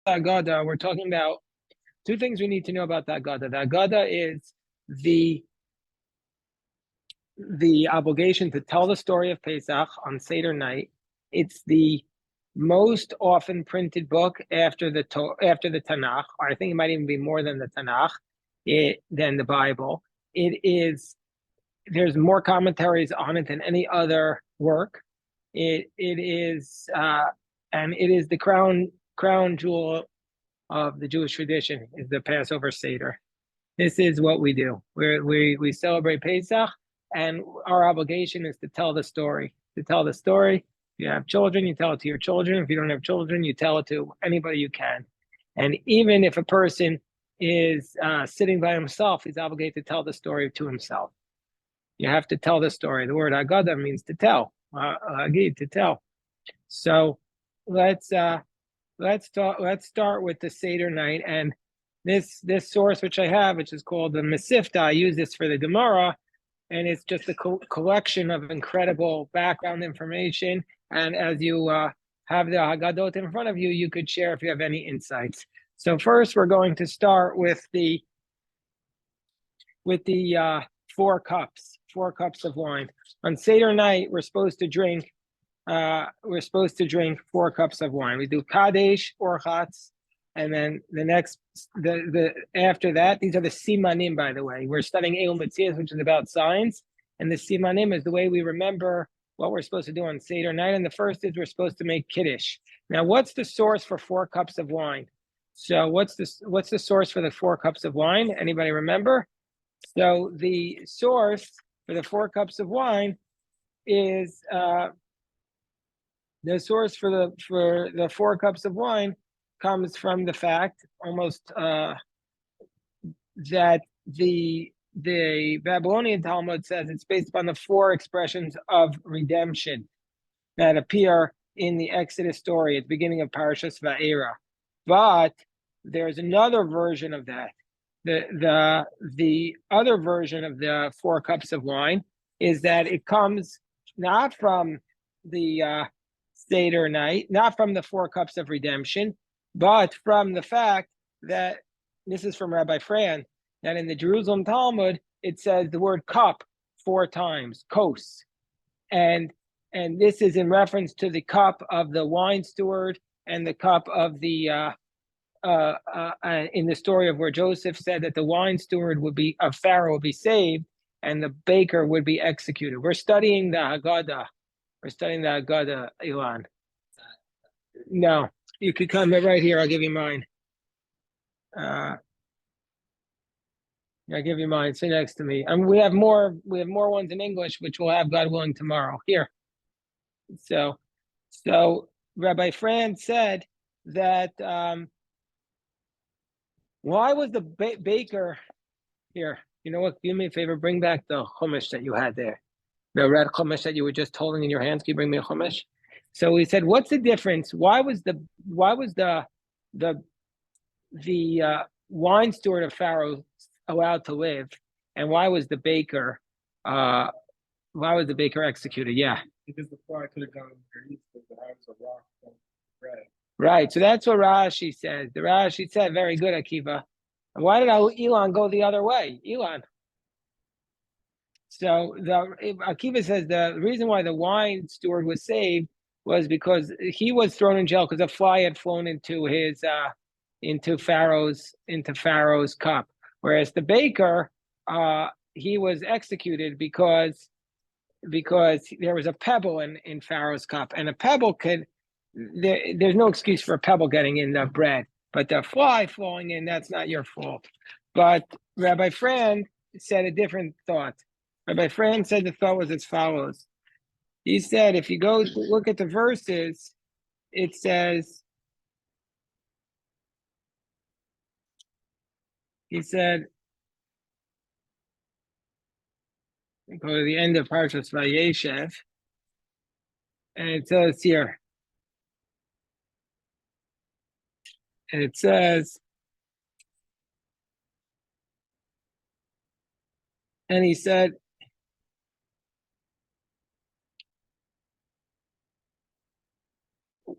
Haggadah, we're talking about two things we need to know about the Haggadah. The Haggadah is the obligation to tell the story of Pesach on Seder night. It's the most often printed book after the Tanakh. Or I think it might even be more than the Tanakh, than the Bible. There's more commentaries on it than any other work. It is the crown jewel of the Jewish tradition, is the Passover Seder. This is what we do. We celebrate Pesach, and our obligation is to tell the story. To tell the story. If you have children, you tell it to your children. If you don't have children, you tell it to anybody you can. And even if a person is sitting by himself, he's obligated to tell the story to himself. You have to tell the story. The word Haggadah means to tell. Hagid, to tell. So let's start with the Seder night, and this source which I have, which is called the Mesifta. I use this for the Gemara, and it's just a collection of incredible background information. And as you have the Haggadot in front of you, you could share if you have any insights. So first, we're going to start with the 4 cups of wine. On Seder night, we're supposed to drink 4 cups of wine. We do Kadesh or Chatz, and then after that, these are the Simanim, by the way. We're studying Eilum B'tzias, which is about signs, and the Simanim is the way we remember what we're supposed to do on Seder night. And the first is we're supposed to make Kiddush. Now, what's the source for 4 cups of wine? So what's the source for the 4 cups of wine? Anybody remember? So the source for the 4 cups of wine is the source for the 4 cups of wine comes from the fact almost that the Babylonian Talmud says it's based upon the 4 expressions of redemption that appear in the Exodus story at the beginning of Parashas Va'era. But there's another version of that. The other version of the 4 cups of wine is that it comes not from the Seder night, not from the 4 cups of redemption, but from the fact that, this is from Rabbi Fran, that in the Jerusalem Talmud, it says the word cup 4 times, kos. And this is in reference to the cup of the wine steward and the cup of the in the story of where Joseph said that the wine steward of Pharaoh would be saved and the baker would be executed. We're studying the Haggadah. Ilan. No, you could come right here. I'll give you mine. I'll give you mine. Sit next to me. And we have more ones in English, which we'll have, God willing, tomorrow. Here. So Rabbi Fran said that why was the baker here? You know what? Do me a favor. Bring back the chumash that you had there. The red chumash that you were just holding in your hands. Can you bring me a chumash? So he said, what's the difference? Why was the wine steward of Pharaoh allowed to live, and why was the baker executed? Yeah. Because the fire could have gone underneath the house of rock and bread. Right. So that's what Rashi says. The Rashi said, very good, Akiva. And why did Elon go the other way? Elon. So Akiva says the reason why the wine steward was saved was because he was thrown in jail because a fly had flown into his into Pharaoh's cup, whereas the baker he was executed because there was a pebble in Pharaoh's cup, and a pebble there's no excuse for a pebble getting in the bread, but the fly falling in, that's not your fault. But Rabbi Fran said a different thought. Rabbi Fran said the thought was as follows. He said, if you go look at the verses, it says, he said, go to the end of Parshas Vayeshev, and it says here, and it says, and he said,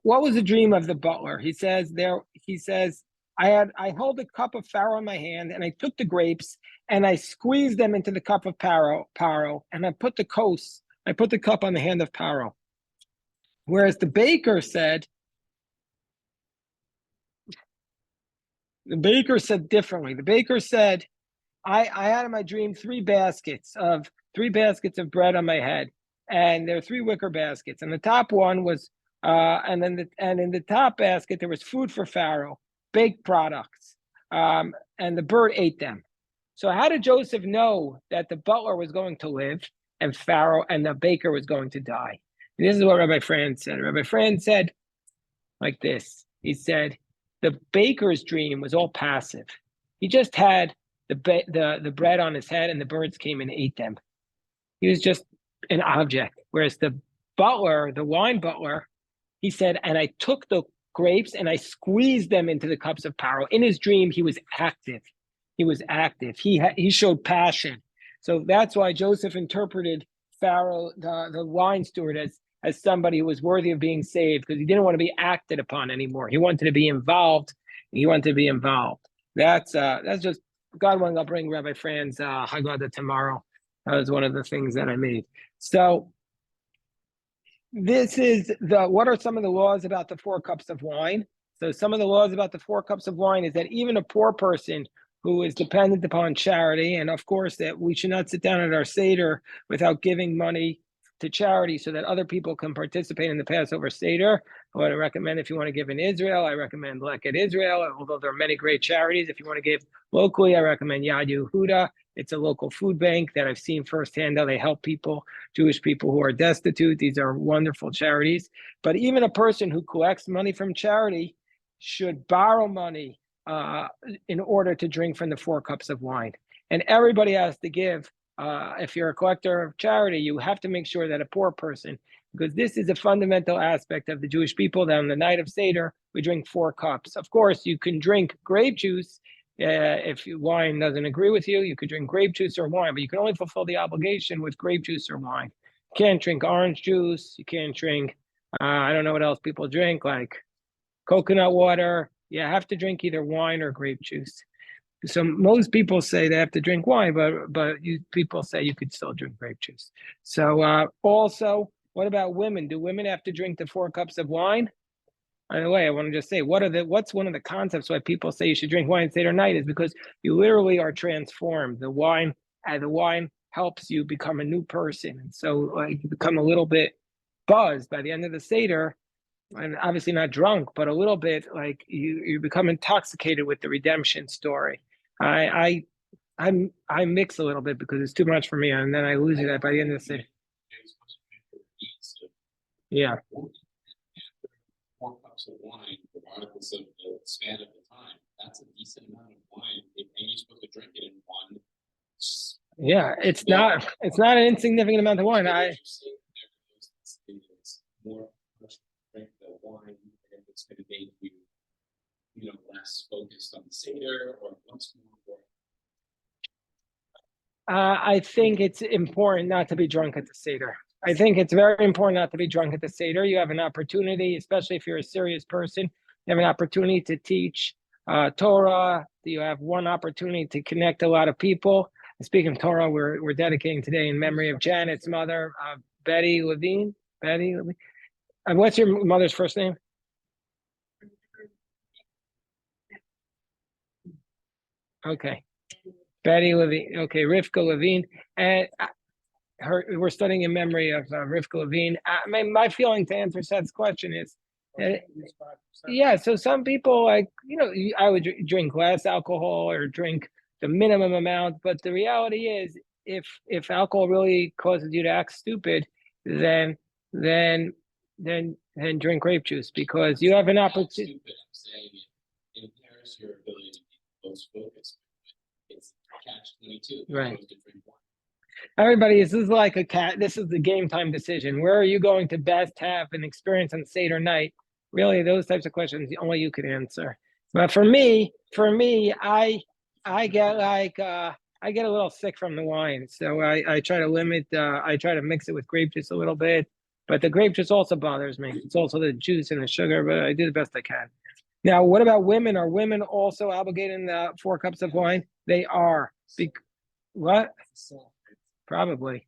what was the dream of the butler? He says, I held a cup of farro in my hand, and I took the grapes and I squeezed them into the cup of Paro, and I put the cup on the hand of Paro. Whereas the baker said differently. The baker said, I had in my dream three baskets of bread on my head, and there were three wicker baskets, and the top one was and in the top basket there was food for Pharaoh, baked products, and the bird ate them. So how did Joseph know that the butler was going to live and Pharaoh and the baker was going to die? And this is what Rabbi Franz said. Rabbi Franz said like this. He said the baker's dream was all passive. He just had the bread on his head, and the birds came and ate them. He was just an object. Whereas the butler, the wine butler, he said, and I took the grapes and I squeezed them into the cups of Paro. In his dream, he was active. He was active. He showed passion. So that's why Joseph interpreted Pharaoh, the wine steward, as somebody who was worthy of being saved, because he didn't want to be acted upon anymore. He wanted to be involved. He wanted to be involved. That's just God willing. I'll bring Rabbi Fran's Haggadah tomorrow. That was one of the things that I made. So this is what are some of the laws about the 4 cups of wine? So some of the laws about the 4 cups of wine is that even a poor person who is dependent upon charity, and of course that we should not sit down at our Seder without giving money to charity so that other people can participate in the Passover Seder. I would recommend, if you want to give in Israel, I recommend Leket Israel, although there are many great charities. If you want to give locally, I recommend Yad Yehuda. It's a local food bank that I've seen firsthand how they help people, Jewish people who are destitute. These are wonderful charities. But even a person who collects money from charity should borrow money in order to drink from the 4 cups of wine. And everybody has to give. If you're a collector of charity, you have to make sure that a poor person, because this is a fundamental aspect of the Jewish people, that on the night of Seder, we drink 4 cups. Of course, you can drink grape juice. If wine doesn't agree with you, you could drink grape juice or wine, but you can only fulfill the obligation with grape juice or wine. You can't drink orange juice. You can't drink, I don't know what else people drink, like coconut water. You have to drink either wine or grape juice. So most people say they have to drink wine, but people say you could still drink grape juice. So also, what about women? Do women have to drink the 4 cups of wine? By the way, I want to just say, what's one of the concepts why people say you should drink wine Seder night is because you literally are transformed. The wine helps you become a new person. And so you become a little bit buzzed by the end of the Seder, and obviously not drunk, but a little bit like you become intoxicated with the redemption story. I mix a little bit because it's too much for me, and then I lose it by the end of the Seder. Yeah. 4 cups of wine, regardless of the span of the time, that's a decent amount of wine, and you're supposed to drink it in one. Yeah, it's not an insignificant amount of wine. More drink the wine, and it's going to make you less focused on the Seder or what's more. I think it's important not to be drunk at the Seder. I think it's very important not to be drunk at the Seder. You have an opportunity, especially if you're a serious person, you have an opportunity to teach Torah. You have one opportunity to connect a lot of people. Speaking of Torah, we're dedicating today in memory of Janet's mother, Betty Levine. What's your mother's first name? Okay. Betty Levine. Okay, Rivka Levine. And we're studying in memory of Rivka Levine. My feeling to answer Seth's question is, yeah, so some people I would drink less alcohol or drink the minimum amount, but the reality is if alcohol really causes you to act stupid, then drink grape juice, because you have an opportunity. I'm saying it impairs your ability to be close focused. It's catch-22. Right. Everybody, this is like a cat. This is the game time decision. Where are you going to best have an experience on Seder night? Really, those types of questions only you could answer. But for me, I get I get a little sick from the wine, so I try to limit. I try to mix it with grape juice a little bit, But the grape juice also bothers me. It's also the juice and the sugar, but I do the best I can. Now, what about women? Are women also obligated in the 4 cups of wine? They are. What? Probably.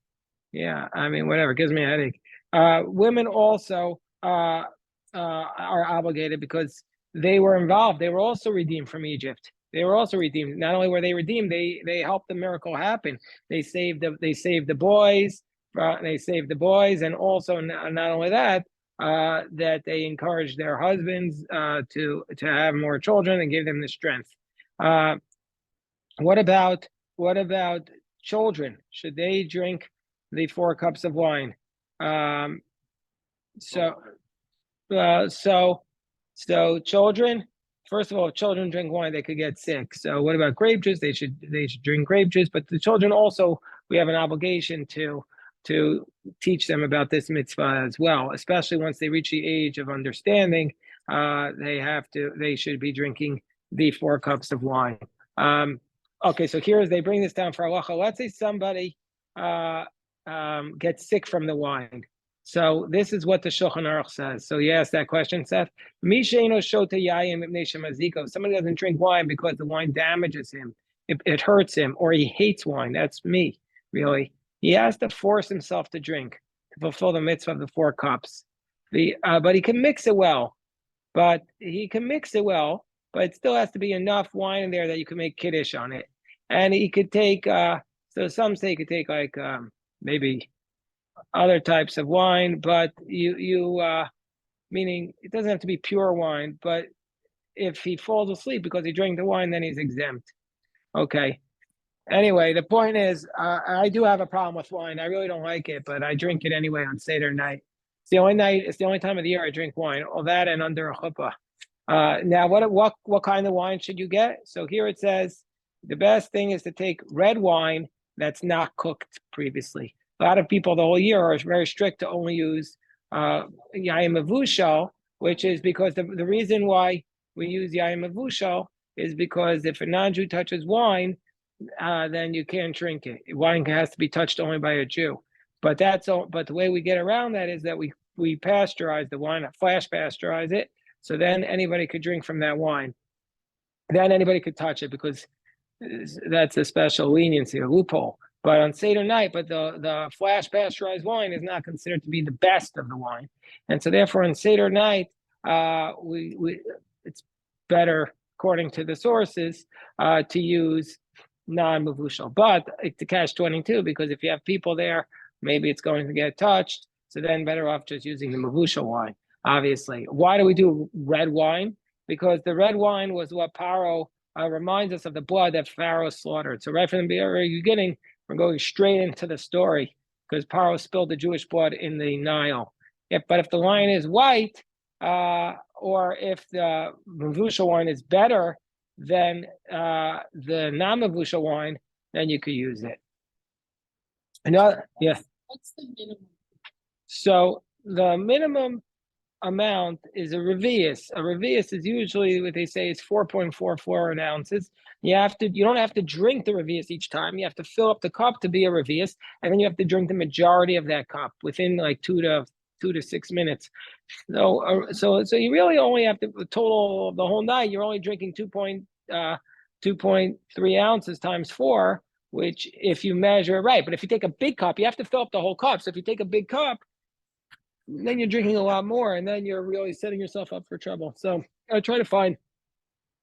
Yeah, I mean, whatever, gives me a headache. Women also are obligated because they were involved. They were also redeemed from Egypt. They were also redeemed. Not only were they redeemed, they helped the miracle happen. They saved the boys. They saved the boys, and also not only that, that they encouraged their husbands to have more children and give them the strength. What about children? Should they drink the 4 cups of wine? So children, first of all, if children drink wine, they could get sick. So what about grape juice? They should drink grape juice, but the children also, we have an obligation to teach them about this mitzvah as well, especially once they reach the age of understanding. They should be drinking the 4 cups of wine. Okay, so they bring this down for halacha. Let's say somebody gets sick from the wine. So this is what the Shulchan Aruch says. So you asked that question, Seth. Somebody doesn't drink wine because the wine damages him, it hurts him, or he hates wine. That's me, really. He has to force himself to drink to fulfill the mitzvah of the 4 cups. But he can mix it well. But it still has to be enough wine in there that you can make kiddush on it. And he could take, so some say he could take like maybe other types of wine, but meaning it doesn't have to be pure wine, but if he falls asleep because he drank the wine, then he's exempt. Okay. Anyway, the point is, I do have a problem with wine. I really don't like it, but I drink it anyway on Seder night. It's the only time of the year I drink wine. All that and under a chuppah. Now, what kind of wine should you get? So here it says the best thing is to take red wine that's not cooked previously. A lot of people the whole year are very strict to only use yayin mevushal, which is because the reason why we use yayin mevushal is because if a non-Jew touches wine, then you can't drink it. Wine has to be touched only by a Jew. But that's all. But the way we get around that is that we pasteurize the wine, flash pasteurize it. So then anybody could drink from that wine. Then anybody could touch it because that's a special leniency, a loophole. But on Seder night, the flash pasteurized wine is not considered to be the best of the wine. And so therefore on Seder night, it's better, according to the sources, to use non-mevushal. But it's a catch-22 because if you have people there, maybe it's going to get touched. So then better off just using the mevushal wine. Obviously, why do we do red wine? Because the red wine was what Paro reminds us of the blood that Pharaoh slaughtered. So right from the very beginning, we're going straight into the story because Paro spilled the Jewish blood in the Nile. But if the wine is white, or if the mevushal wine is better than the non-mevushal wine, then you could use it. What's the minimum? So the minimum amount is a revius. A revius is usually what they say is 4.44 ounces. You don't have to drink the revius each time. You have to fill up the cup to be a revius, and then you have to drink the majority of that cup within like 2 to 6 minutes. So you really only have to total of the whole night. You're only drinking 2.3 ounces times 4, which if you measure it right. But if you take a big cup, you have to fill up the whole cup. So if you take a big cup, then you're drinking a lot more, and then you're really setting yourself up for trouble. So I try to find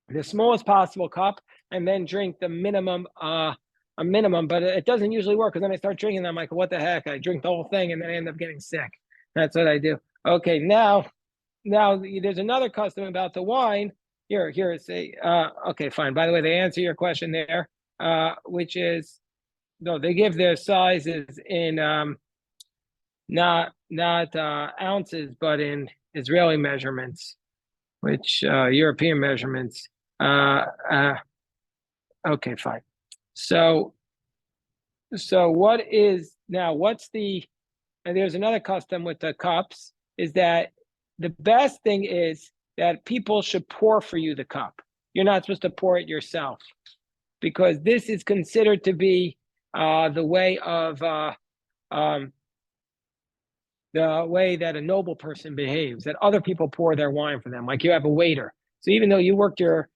the smallest possible cup and then drink the minimum, but it doesn't usually work because then I start drinking. I'm like, what the heck? I drink the whole thing and then I end up getting sick. That's what I do. Okay, now there's another custom about the wine. Here, say, okay, fine. By the way, they answer your question there, which is, no, they give their sizes in not ounces, but in Israeli measurements, which European measurements. Okay, fine. So and there's another custom with the cups, is that the best thing is that people should pour for you the cup. You're not supposed to pour it yourself, because this is considered to be the way of the way that a noble person behaves, that other people pour their wine for them, like you have a waiter. So even though you worked your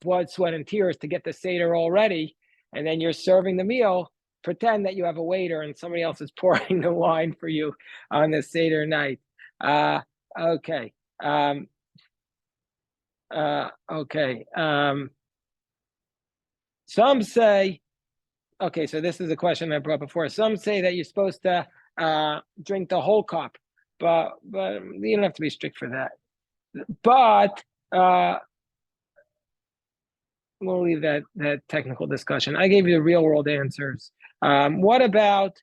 blood, sweat, and tears to get the Seder all ready, and then you're serving the meal, pretend that you have a waiter and somebody else is pouring the wine for you on the Seder night. Okay. Okay. Some say, okay, so this is a question I brought before. Some say that you're supposed to drink the whole cup, but you don't have to be strict for that. But we'll leave that technical discussion. I gave you the real world answers. What about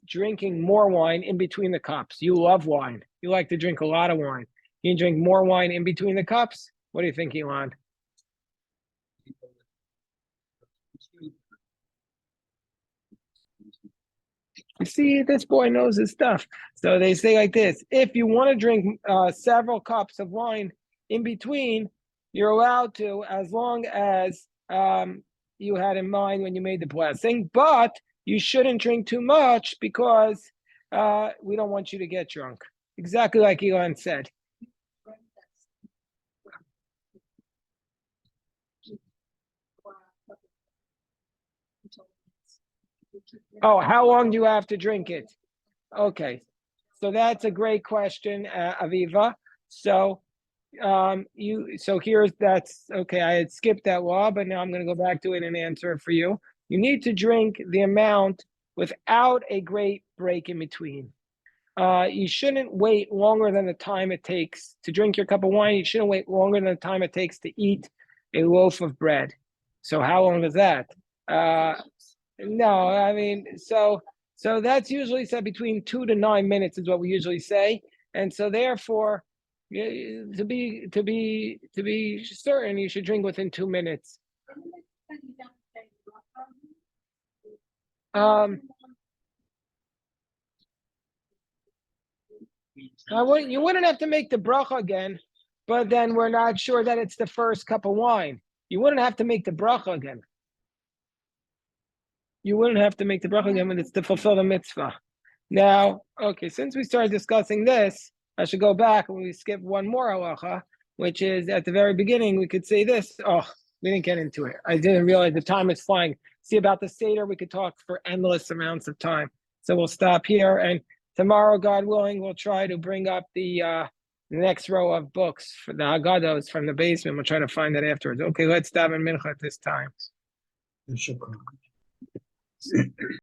drinking more wine in between the cups? You love wine. You like to drink a lot of wine. You can drink more wine in between the cups. What do you think, Elon? You see, this boy knows his stuff. So they say like this: if you want to drink several cups of wine in between, you're allowed to, as long as you had in mind when you made the blessing. But you shouldn't drink too much because we don't want you to get drunk. Exactly like Elon said. Oh, how long do you have to drink it? Okay, so that's a great question, Aviva. So that's okay. I had skipped that law, but now I'm going to go back to it and answer it for you. You need to drink the amount without a great break in between. You shouldn't wait longer than the time it takes to drink your cup of wine. You shouldn't wait longer than the time it takes to eat a loaf of bread. So how long is that? No, I mean, so that's usually said between 2 to 9 minutes is what we usually say. And so therefore, to be certain, you should drink within 2 minutes. You wouldn't have to make the bracha again, but then we're not sure that it's the first cup of wine. You wouldn't have to make the bracha again. You wouldn't have to make the bracha again when it's to fulfill the mitzvah. Now, okay, since we started discussing this, I should go back and we skip one more halacha, which is at the very beginning, we could say this. Oh, we didn't get into it. I didn't realize the time is flying. See, about the Seder, we could talk for endless amounts of time. So we'll stop here. And tomorrow, God willing, we'll try to bring up the next row of books for the Haggadahs from the basement. We'll try to find that afterwards. Okay, let's stop in mincha at this time.